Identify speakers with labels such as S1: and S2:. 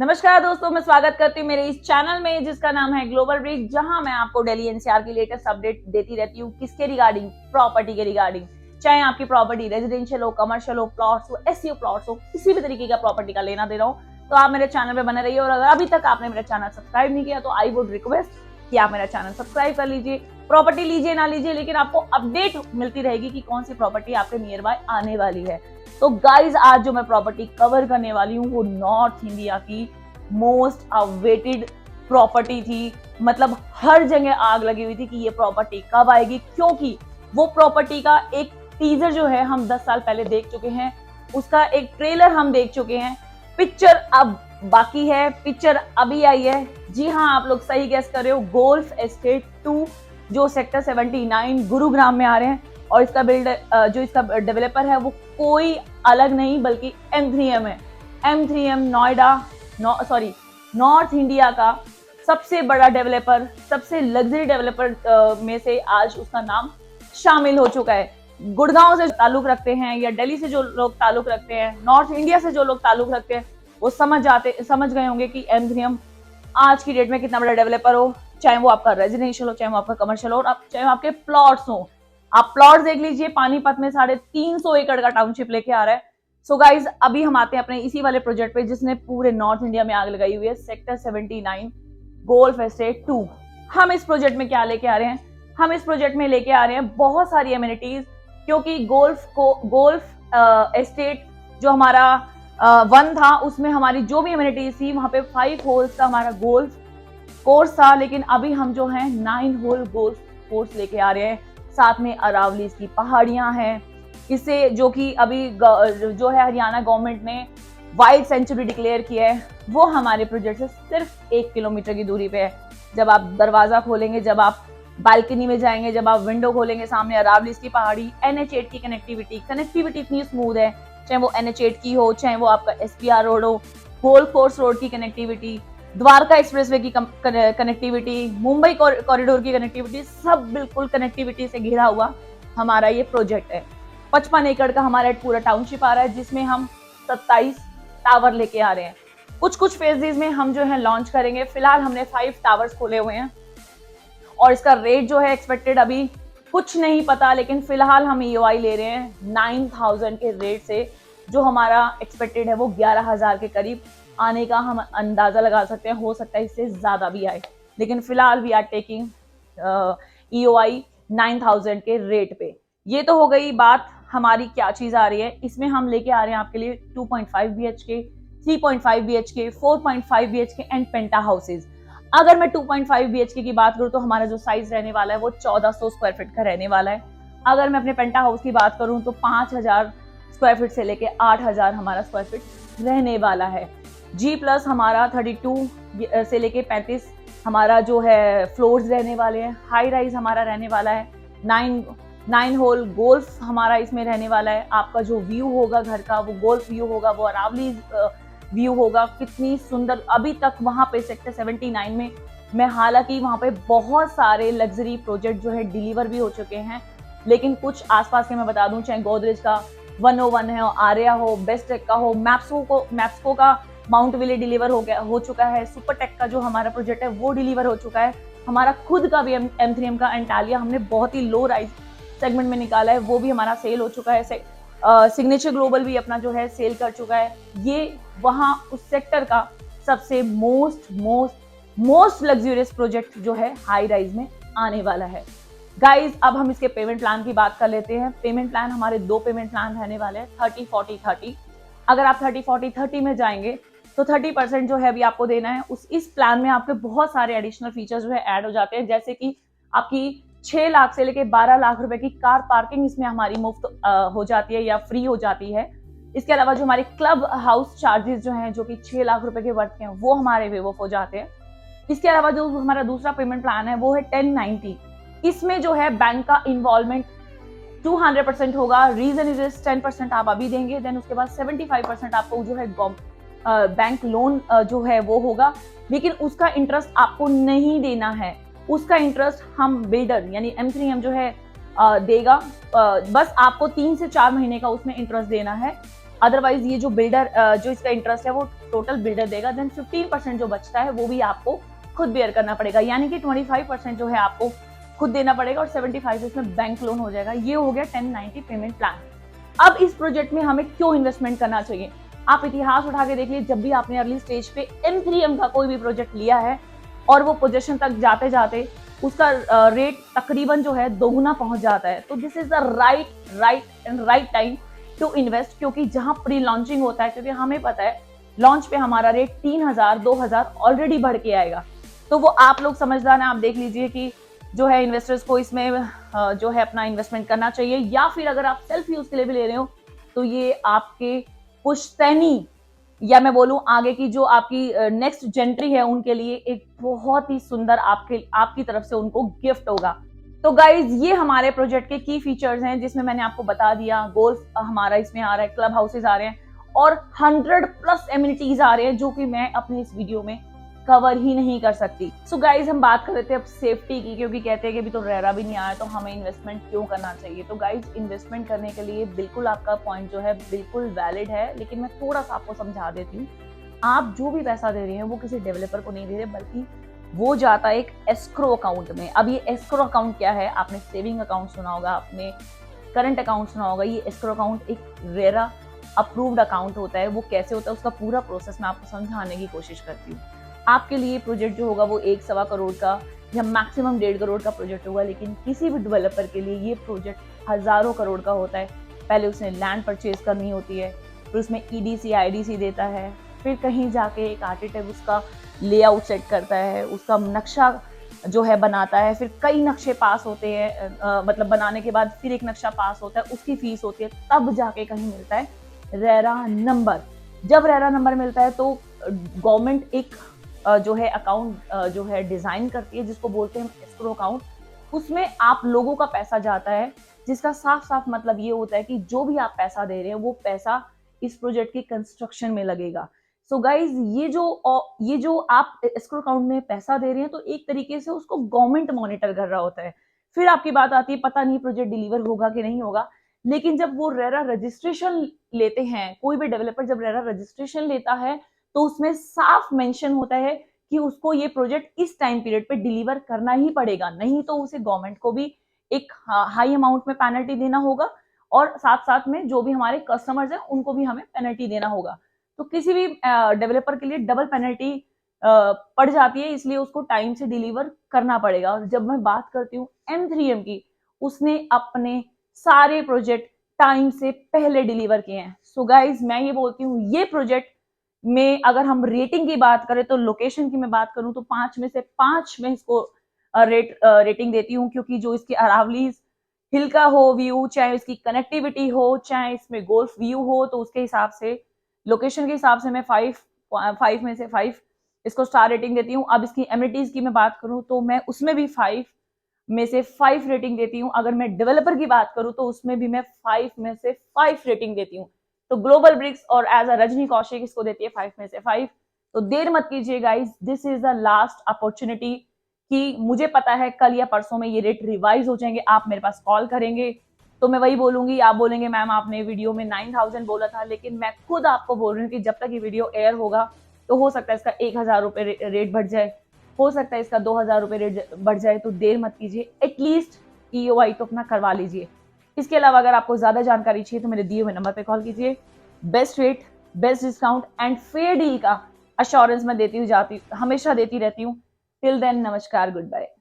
S1: नमस्कार दोस्तों, मैं स्वागत करती हूँ मेरे इस चैनल में जिसका नाम है ग्लोबल ब्रीफ, जहां मैं आपको दिल्ली एनसीआर की लेटेस्ट अपडेट देती रहती हूँ। किसके रिगार्डिंग? प्रॉपर्टी के रिगार्डिंग। चाहे आपकी प्रॉपर्टी रेजिडेंशियल हो, कमर्शियल हो, प्लॉट्स हो, एससीओ प्लॉट्स हो, किसी भी तरीके का प्रॉपर्टी का लेना देना हो तो आप मेरे चैनल पे बने रहिए। और अगर अभी तक आपने मेरा चैनल सब्सक्राइब नहीं किया तो आई वुड रिक्वेस्ट कि आप मेरा चैनल सब्सक्राइब कर लीजिए। प्रॉपर्टी लीजिए ना लीजिए, लेकिन आपको अपडेट मिलती रहेगी कि कौन सी प्रॉपर्टी आपके नियर बाय आने वाली है। तो गाइज, आज जो मैं प्रॉपर्टी कवर करने वाली हूँ वो नॉर्थ इंडिया की मोस्ट अवेटेड प्रॉपर्टी थी। मतलब हर जगह आग लगी हुई थी कि ये प्रॉपर्टी कब आएगी, क्योंकि वो प्रॉपर्टी का एक टीजर जो है हम 10 साल पहले देख चुके हैं, उसका एक ट्रेलर हम देख चुके हैं, पिक्चर अब बाकी है, पिक्चर अभी आई है। जी हाँ, आप लोग सही गेस कर रहे हो, गोल्फ एस्टेट 2 जो सेक्टर 79 गुरुग्राम में आ रहे हैं। और इसका बिल्डर जो इसका डेवलपर है वो कोई अलग नहीं बल्कि M3M है। M3M नोएडा नॉर्थ इंडिया का सबसे बड़ा डेवलपर, सबसे लग्जरी डेवलपर में से आज उसका नाम शामिल हो चुका है। गुड़गांव से ताल्लुक रखते हैं या दिल्ली से जो लोग ताल्लुक रखते हैं, नॉर्थ इंडिया से जो लोग ताल्लुक रखते हैं, वो समझ गए होंगे कि M3M आज की डेट में कितना बड़ा डेवलपर हो। चाहे वो आपका रेजिडेंशियल हो, चाहे वो आपका कमर्शियल हो, चाहे वो आपके प्लॉट्स हो। आप प्लॉट देख लीजिए, पानीपत में 350 एकड़ का टाउनशिप लेके आ रहा है। सो गाइज, अभी हम आते हैं अपने इसी वाले प्रोजेक्ट पे जिसने पूरे नॉर्थ इंडिया में आग लगाई हुई है, सेक्टर 79 गोल्फ एस्टेट 2। हम इस प्रोजेक्ट में क्या लेके आ रहे हैं? हम इस प्रोजेक्ट में लेके आ रहे हैं बहुत सारी एमिनिटीज, क्योंकि गोल्फ एस्टेट जो हमारा वन था उसमें हमारी जो भी एमिनिटीज थी वहां पे 5 होल्स का हमारा गोल्फ कोर्स था, लेकिन अभी हम जो है 9 होल गोल्फ कोर्स लेके आ रहे हैं। साथ में अरावलीज की पहाड़ियां हैं, इससे जो कि अभी जो है हरियाणा गवर्नमेंट ने वाइल्ड सेंचुरी डिक्लेयर किया है, वो हमारे प्रोजेक्ट से सिर्फ 1 किलोमीटर की दूरी पे है। जब आप दरवाजा खोलेंगे, जब आप बालकनी में जाएंगे, जब आप विंडो खोलेंगे, सामने अरावलीज की पहाड़ी, NH8 की कनेक्टिविटी इतनी स्मूथ है, चाहे वो NH8 की हो, चाहे वो आपका SPR रोड हो, गोल्फ कोर्स रोड की कनेक्टिविटी, द्वारका एक्सप्रेसवे की कनेक्टिविटी, मुंबई कॉरिडोर की कनेक्टिविटी, सब बिल्कुल कनेक्टिविटी से घिरा हुआ हमारा ये प्रोजेक्ट है। 55 एकड़ का हमारा पूरा टाउनशिप आ रहा है, जिसमें हम 27 टावर लेके आ रहे हैं। कुछ फेजेस में हम जो है लॉन्च करेंगे। फिलहाल हमने 5 टावर्स खोले हुए हैं और इसका रेट जो है एक्सपेक्टेड अभी कुछ नहीं पता, लेकिन फिलहाल हम EOI ले रहे हैं 9000 के रेट से। जो हमारा एक्सपेक्टेड है वो 11000 के करीब आने का हम अंदाजा लगा सकते हैं। हो सकता है इससे ज्यादा भी आए, लेकिन फिलहाल वी आर टेकिंग EOI 9000 के रेट पे। ये तो हो गई बात हमारी क्या चीज आ रही है। इसमें हम लेके आ रहे हैं आपके लिए 2.5 BHK, 3.5 BHK, 4.5 BHK and penta houses. अगर मैं 2.5 BHK की बात करूं तो हमारा जो साइज रहने वाला है वो 1400 स्क्वायर फीट का रहने वाला है। अगर मैं अपने पेंटा हाउस की बात करूं तो 5000 स्क्वायर फीट से लेके 8000 हमारा स्क्वायर फीट रहने वाला है। G+ हमारा 32 से लेके 35 हमारा जो है फ्लोर्स रहने वाले हैं। हाई राइज हमारा रहने वाला है। 9 होल गोल्फ हमारा इसमें रहने वाला है। आपका जो व्यू होगा घर का, वो गोल्फ व्यू होगा, वो अरावली व्यू होगा। कितनी सुंदर! अभी तक वहां पे सेक्टर 79 में मैं हालांकि वहां पे बहुत सारे लग्जरी प्रोजेक्ट जो है डिलीवर भी हो चुके हैं, लेकिन कुछ आसपास के मैं बता दूं, चाहे गोदरेज का 101 है, आर्या हो, बेस्टेक का हो, मैप्सको का माउंट विले डिलीवर हो चुका है। सुपरटेक का जो हमारा प्रोजेक्ट है वो डिलीवर हो चुका है। हमारा खुद का भी M3M का एंटालिया हमने बहुत ही लो राइज सेगमेंट में निकाला है, वो भी हमारा सेल हो चुका है। सिग्नेचर ग्लोबल भी अपना जो है सेल कर चुका है। ये वहां उस सेक्टर का सबसे मोस्ट लग्जरियस प्रोजेक्ट जो है हाई राइज में आने वाला है। गाइज, अब हम इसके पेमेंट प्लान की बात कर लेते हैं। पेमेंट प्लान हमारे 2 पेमेंट प्लान रहने वाले हैं, 30-40-30। अगर आप 30-40-30 में जाएंगे तो 30% जो है अभी आपको देना है। इस प्लान में आपके बहुत सारे एडिशनल फीचर्स जो है ऐड हो जाते हैं, जैसे कि आपकी 6 लाख से लेके 12 लाख रुपए की कार पार्किंग इसमें हमारी मुफ्त हो जाती है या फ्री हो जाती है। इसके अलावा जो हमारे क्लब हाउस चार्जेस जो हैं, जो कि 6 लाख रुपए के वर्थ के हैं, वो हमारे वेव ऑफ हो जाते हैं। इसके अलावा जो हमारा दूसरा पेमेंट प्लान है वो है 1090। इसमें जो है बैंक का इन्वॉल्वमेंट 200% होगा। रीजन इज 10% आप अभी देंगे, देन उसके बाद 75% आपको जो है बैंक लोन जो है वो होगा, लेकिन उसका इंटरेस्ट आपको नहीं देना है। उसका इंटरेस्ट हम बिल्डर यानी M3M जो है देगा। बस आपको 3 से 4 महीने का उसमें इंटरेस्ट देना है। अदरवाइज ये जो बिल्डर जो इसका इंटरेस्ट है वो टोटल बिल्डर देगा, देन 15% जो बचता है वो भी आपको खुद बेयर करना पड़ेगा, यानी कि 25% जो है आपको खुद देना पड़ेगा और 75 इसमें बैंक लोन हो जाएगा। ये हो गया 1090 पेमेंट प्लान। अब इस प्रोजेक्ट में हमें क्यों इन्वेस्टमेंट करना चाहिए? आप इतिहास उठा के देखिए, जब भी आपने अर्ली स्टेज पे M3M का कोई भी प्रोजेक्ट लिया है और वो पोजीशन तक जाते जाते उसका रेट तकरीबन जो है दोगुना पहुंच जाता है, तो this is the right time to invest, क्योंकि जहां प्री लॉन्चिंग होता है, क्योंकि हमें पता है लॉन्च पे हमारा रेट 3000 2000 ऑलरेडी बढ़ के आएगा। तो वो आप लोग समझदार हैं, आप देख लीजिए कि जो है इन्वेस्टर्स को इसमें जो है अपना इन्वेस्टमेंट करना चाहिए, या फिर अगर आप सेल्फ यूज के लिए भी ले रहे हो तो ये आपके पुश्तैनी या मैं बोलूं आगे की जो आपकी नेक्स्ट जेंट्री है उनके लिए एक बहुत ही सुंदर आपकी तरफ से उनको गिफ्ट होगा। तो गाइज ये हमारे प्रोजेक्ट के की फीचर्स हैं, जिसमें मैंने आपको बता दिया गोल्फ हमारा इसमें आ रहा है, क्लब हाउसेज आ रहे हैं और 100+ एमिनिटीज आ रहे हैं, जो कि मैं अपने इस वीडियो में कवर ही नहीं कर सकती। सो गाइज हम बात कर रहे थे अब सेफ्टी की, क्योंकि कहते हैं कि अभी तो रेरा भी नहीं आया तो हमें इन्वेस्टमेंट क्यों करना चाहिए। तो गाइज इन्वेस्टमेंट करने के लिए बिल्कुल आपका पॉइंट जो है बिल्कुल वैलिड है, लेकिन मैं थोड़ा सा आपको समझा देती हूँ। आप जो भी पैसा दे रहे हैं वो किसी डेवलपर को नहीं दे रहे, बल्कि वो जाता है एक एस्क्रो अकाउंट में। अब ये एस्क्रो अकाउंट क्या है? आपने सेविंग अकाउंट सुना होगा, आपने करंट अकाउंट सुना होगा। ये एस्क्रो अकाउंट एक रेरा अप्रूव्ड अकाउंट होता है। वो कैसे होता है उसका पूरा प्रोसेस मैं आपको समझाने की कोशिश करती हूँ। आपके लिए प्रोजेक्ट जो होगा वो 1-1.25 करोड़ का या मैक्सिमम 1.5 करोड़ का प्रोजेक्ट होगा, लेकिन किसी भी डेवलपर के लिए ये प्रोजेक्ट हजारों करोड़ का होता है। पहले उसने लैंड परचेज करनी होती है, फिर उसमें EDC IDC देता है, फिर कहीं जाके एक आर्किटेक्ट उसका लेआउट सेट करता है, उसका नक्शा जो है बनाता है, फिर कई नक्शे पास होते हैं, मतलब बनाने के बाद फिर एक नक्शा पास होता है, उसकी फीस होती है, तब जाके कहीं मिलता है रेरा नंबर। जब रेरा नंबर मिलता है तो गवर्नमेंट एक जो है अकाउंट जो है डिजाइन करती है, जिसको बोलते हैं एस्क्रो अकाउंट। उसमें आप लोगों का पैसा जाता है, जिसका साफ साफ मतलब ये होता है कि जो भी आप पैसा दे रहे हैं वो पैसा इस प्रोजेक्ट की कंस्ट्रक्शन में लगेगा। सो गाइज ये जो आप एस्क्रो अकाउंट में पैसा दे रहे हैं, तो एक तरीके से उसको गवर्नमेंट मॉनिटर कर रहा होता है। फिर आपकी बात आती है, पता नहीं प्रोजेक्ट डिलीवर होगा कि नहीं होगा, लेकिन जब वो रेरा रजिस्ट्रेशन लेते हैं, कोई भी डेवलपर जब रेरा रजिस्ट्रेशन लेता है तो उसमें साफ मेंशन होता है कि उसको ये प्रोजेक्ट इस टाइम पीरियड पे डिलीवर करना ही पड़ेगा, नहीं तो उसे गवर्नमेंट को भी एक हाई अमाउंट में पेनल्टी देना होगा और साथ साथ में जो भी हमारे कस्टमर्स हैं उनको भी हमें पेनल्टी देना होगा। तो किसी भी डेवलपर के लिए डबल पेनल्टी पड़ जाती है, इसलिए उसको टाइम से डिलीवर करना पड़ेगा। और जब मैं बात करती हूँ M3M की, उसने अपने सारे प्रोजेक्ट टाइम से पहले डिलीवर किए हैं। सो गाइज मैं ये बोलती हूँ, ये प्रोजेक्ट में अगर हम रेटिंग की बात करें तो लोकेशन की मैं बात करूं तो 5 में से 5 में इसको रेटिंग देती हूँ, क्योंकि जो इसके अरावली हिल का हो व्यू, चाहे इसकी कनेक्टिविटी हो, चाहे इसमें गोल्फ व्यू हो, तो उसके हिसाब से लोकेशन के हिसाब से मैं 5 में से 5 इसको स्टार रेटिंग देती हूँ। अब इसकी एमिनिटीज की मैं बात करूं तो मैं उसमें भी 5 में से 5 रेटिंग देती हूँ। अगर मैं डेवलपर की बात करूं तो उसमें भी मैं 5 में से 5 रेटिंग देती हूँ। तो ग्लोबल ब्रिक्स और एज अ रजनी कौशिक इसको देती है 5 में से 5। तो देर मत कीजिए guys, this is the last opportunity कि मुझे पता है कल या परसों में ये रेट रिवाइज हो जाएंगे, आप मेरे पास कॉल करेंगे तो मैं वही बोलूंगी, आप बोलेंगे मैम आपने वीडियो में 9000 बोला था, लेकिन मैं खुद आपको बोल रही हूँ कि जब तक ये वीडियो एयर होगा तो हो सकता है इसका 1000 रुपए रेट बढ़ जाए, हो सकता है इसका 2000 रुपए रेट बढ़ जाए। तो देर मत कीजिए, एटलीस्ट EOI तो अपना करवा लीजिए। इसके अलावा अगर आपको ज्यादा जानकारी चाहिए तो मेरे दिए हुए नंबर पे कॉल कीजिए। Best rate, best discount and fair deal का अश्योरेंस मैं हमेशा देती रहती हूँ। टिल देन नमस्कार, गुड बाय।